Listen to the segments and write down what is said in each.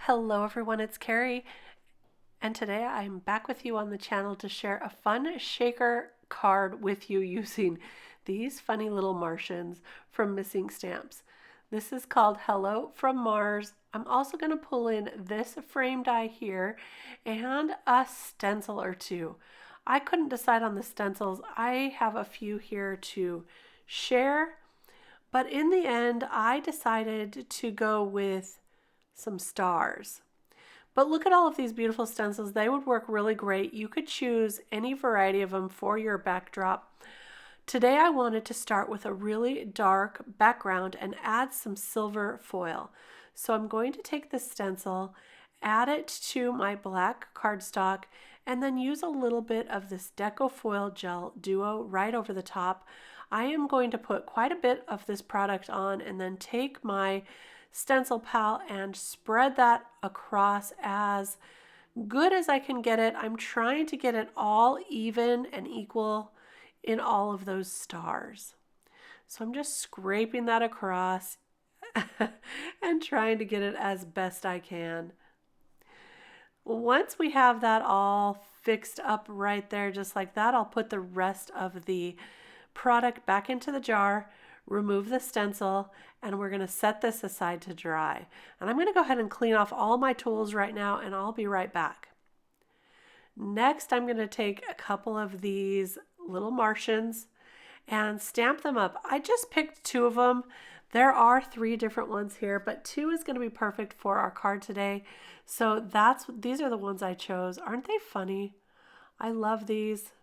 Hello everyone, it's Kari, and today I'm back with you on the channel to share a fun shaker card with you using these funny little Martians from Missing Stamps. This is called Hello from Mars. I'm also going to pull in this frame die here and a stencil or two. I couldn't decide on the stencils. I have a few here to share, but in the end I decided to go with some stars. But look at all of these beautiful stencils. They would work really great. You could choose any variety of them for your backdrop. Today I wanted to start with a really dark background and add some silver foil. So I'm going to take this stencil, add it to my black cardstock, and then use a little bit of this Deco Foil Gel Duo right over the top. I am going to put quite a bit of this product on and then take my stencil pal and spread that across as good as I can get it. I'm trying to get it all even and equal in all of those stars. So I'm just scraping that across and trying to get it as best I can. Once we have that all fixed up right there, just like that, I'll put the rest of the product back into the jar, remove the stencil, and we're going to set this aside to dry. And I'm going to go ahead and clean off all my tools right now, and I'll be right back. Next, I'm going to take a couple of these little Martians and stamp them up. I just picked two of them. There are 3 different ones here, but 2 is going to be perfect for our card today. So these are the ones I chose. Aren't they funny? I love these.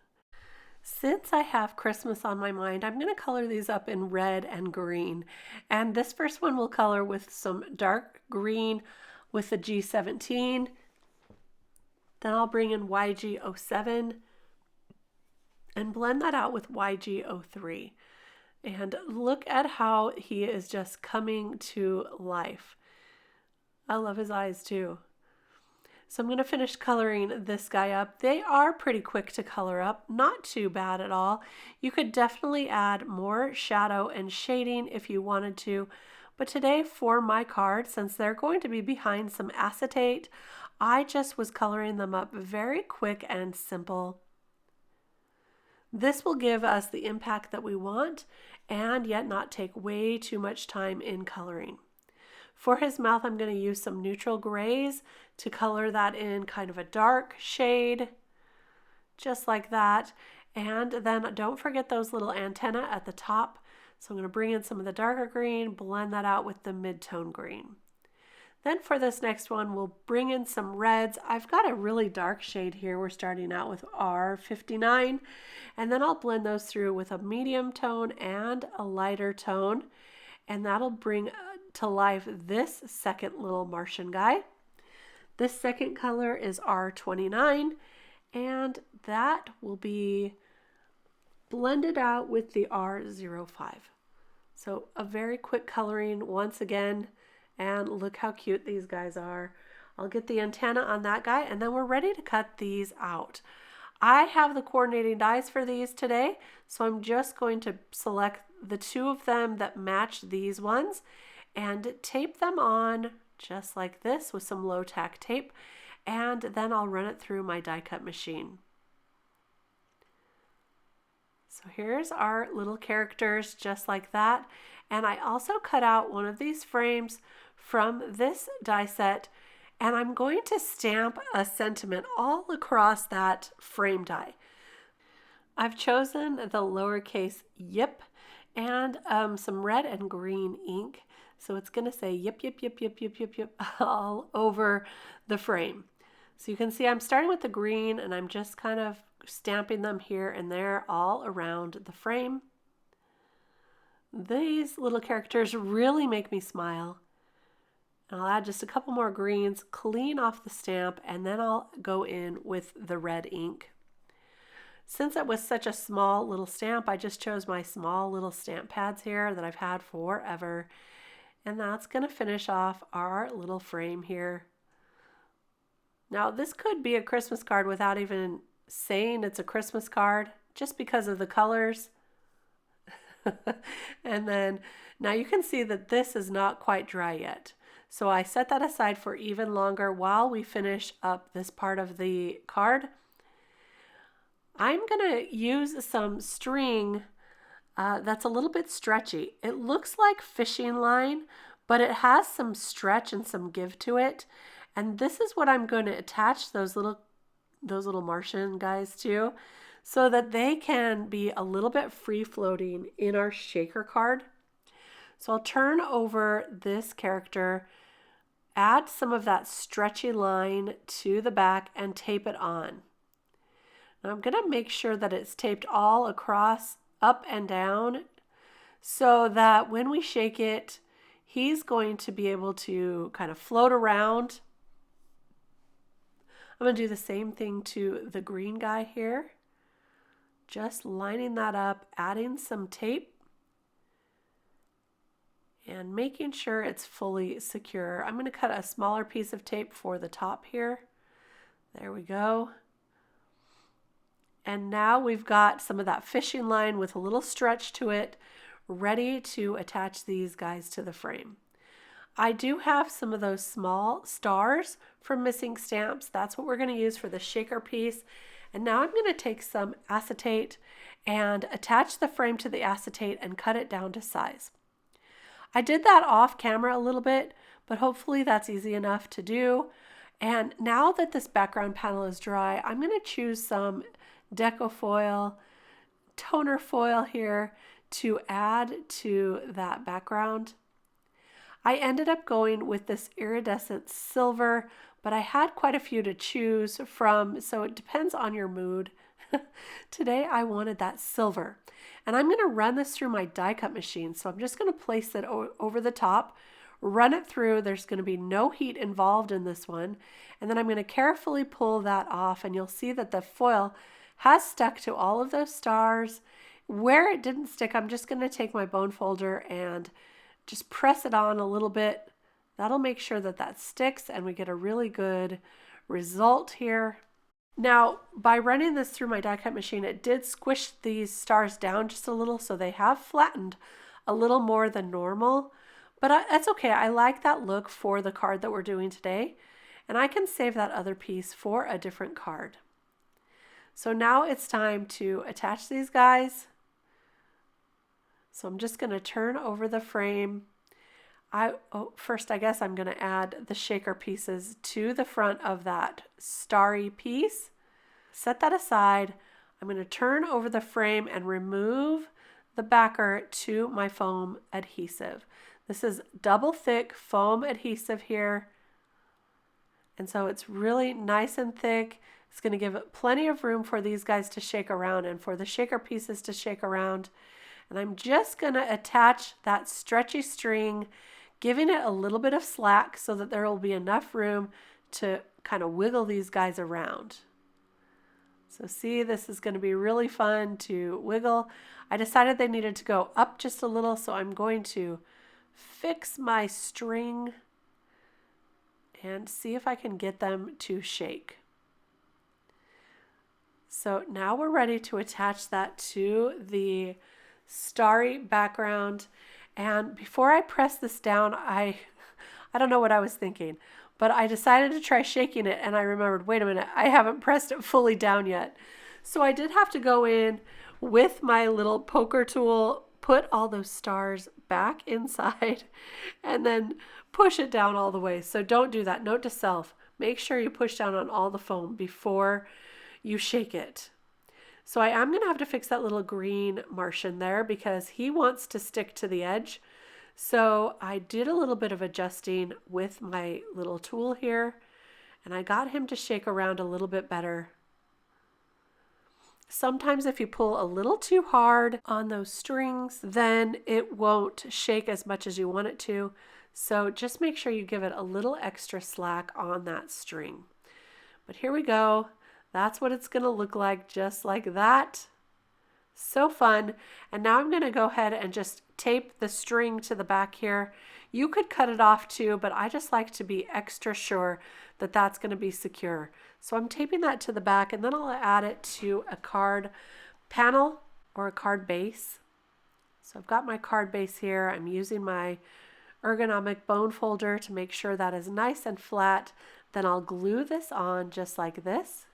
Since I have Christmas on my mind, I'm going to color these up in red and green. And this first one will color with some dark green with the G17. Then I'll bring in YG07 and blend that out with YG03. And look at how he is just coming to life. I love his eyes too. So I'm going to finish coloring this guy up. They are pretty quick to color up, not too bad at all. You could definitely add more shadow and shading if you wanted to. But today for my card, since they're going to be behind some acetate, I just was coloring them up very quick and simple. This will give us the impact that we want and yet not take way too much time in coloring. For his mouth, I'm going to use some neutral grays to color that in kind of a dark shade, just like that. And then don't forget those little antennae at the top. So I'm going to bring in some of the darker green, blend that out with the mid-tone green. Then for this next one, we'll bring in some reds. I've got a really dark shade here. We're starting out with R59, and then I'll blend those through with a medium tone and a lighter tone, and that'll bring to life this second little Martian guy. This second color is R29, and that will be blended out with the R05. So a very quick coloring once again, and look how cute these guys are. I'll get the antenna on that guy, and then we're ready to cut these out. I have the coordinating dies for these today, so I'm just going to select the 2 of them that match these ones and tape them on just like this with some low tack tape, and then I'll run it through my die cut machine. So here's our little characters just like that, and I also cut out one of these frames from this die set, and I'm going to stamp a sentiment all across that frame die. I've chosen the lowercase yip and some red and green ink. So it's going to say yip, yip, yip, yip, yip, yip, yip all over the frame. So you can see I'm starting with the green and I'm just kind of stamping them here and there all around the frame. These little characters really make me smile. I'll add just a couple more greens, clean off the stamp, and then I'll go in with the red ink. Since it was such a small little stamp, I just chose my small little stamp pads here that I've had forever. And that's going to finish off our little frame here. Now, this could be a Christmas card without even saying it's a Christmas card, just because of the colors. And then, now you can see that this is not quite dry yet. So I set that aside for even longer while we finish up this part of the card. I'm going to use some string that's a little bit stretchy. It looks like fishing line, but it has some stretch and some give to it. And this is what I'm going to attach those little Martian guys to, so that they can be a little bit free floating in our shaker card. So I'll turn over this character, add some of that stretchy line to the back and tape it on. Now I'm going to make sure that it's taped all across, up and down, so that when we shake it, he's going to be able to kind of float around. I'm going to do the same thing to the green guy here. Just lining that up, adding some tape, and making sure it's fully secure. I'm going to cut a smaller piece of tape for the top here. There we go. And now we've got some of that fishing line with a little stretch to it, ready to attach these guys to the frame. I do have some of those small stars from Missing Stamps. That's what we're going to use for the shaker piece. And now I'm going to take some acetate and attach the frame to the acetate and cut it down to size. I did that off camera a little bit, but hopefully that's easy enough to do. And now that this background panel is dry, I'm going to choose some deco foil, toner foil here to add to that background. I ended up going with this iridescent silver, but I had quite a few to choose from, so it depends on your mood. Today I wanted that silver, and I'm going to run this through my die cut machine. So I'm just going to place it over the top, run it through. There's going to be no heat involved in this one, and then I'm going to carefully pull that off, and you'll see that the foil has stuck to all of those stars. Where it didn't stick, I'm just going to take my bone folder and just press it on a little bit. That'll make sure that that sticks and we get a really good result here. Now, by running this through my die cut machine, it did squish these stars down just a little, so they have flattened a little more than normal. But that's okay. I like that look for the card that we're doing today, and I can save that other piece for a different card. So now it's time to attach these guys. So I'm just going to turn over the frame. First, I guess I'm going to add the shaker pieces to the front of that starry piece. Set that aside. I'm going to turn over the frame and remove the backer to my foam adhesive. This is double thick foam adhesive here. And so it's really nice and thick. It's going to give plenty of room for these guys to shake around and for the shaker pieces to shake around. And I'm just going to attach that stretchy string, giving it a little bit of slack so that there will be enough room to kind of wiggle these guys around. So see, this is going to be really fun to wiggle. I decided they needed to go up just a little, so I'm going to fix my string and see if I can get them to shake. So now we're ready to attach that to the starry background. And before I press this down, I don't know what I was thinking, but I decided to try shaking it, and I remembered, wait a minute, I haven't pressed it fully down yet. So I did have to go in with my little poker tool, put all those stars back inside, and then push it down all the way. So don't do that. Note to self, make sure you push down on all the foam before you shake it. So I am going to have to fix that little green Martian there because he wants to stick to the edge. So I did a little bit of adjusting with my little tool here, and I got him to shake around a little bit better. Sometimes if you pull a little too hard on those strings, then it won't shake as much as you want it to. So just make sure you give it a little extra slack on that string. But here we go. That's what it's going to look like, just like that. So fun. And now I'm going to go ahead and just tape the string to the back here. You could cut it off too, but I just like to be extra sure that that's going to be secure. So I'm taping that to the back, and then I'll add it to a card panel or a card base. So I've got my card base here. I'm using my ergonomic bone folder to make sure that is nice and flat. Then I'll glue this on just like this.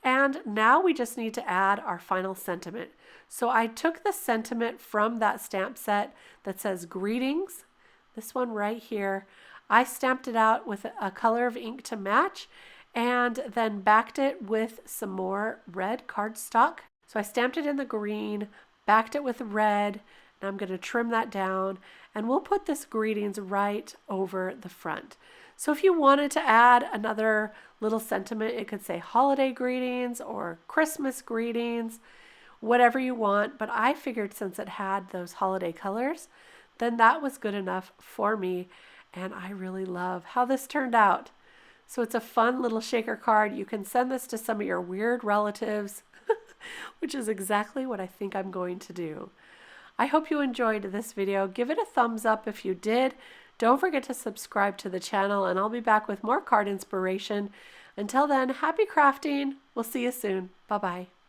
And now we just need to add our final sentiment. So I took the sentiment from that stamp set that says greetings, this one right here. I stamped it out with a color of ink to match and then backed it with some more red cardstock. So I stamped it in the green, backed it with red, and I'm going to trim that down, and we'll put this greetings right over the front. So if you wanted to add another little sentiment, it could say holiday greetings or Christmas greetings, whatever you want. But I figured since it had those holiday colors, then that was good enough for me. And I really love how this turned out. So it's a fun little shaker card. You can send this to some of your weird relatives, which is exactly what I think I'm going to do. I hope you enjoyed this video. Give it a thumbs up if you did. Don't forget to subscribe to the channel, and I'll be back with more card inspiration. Until then, happy crafting. We'll see you soon. Bye-bye.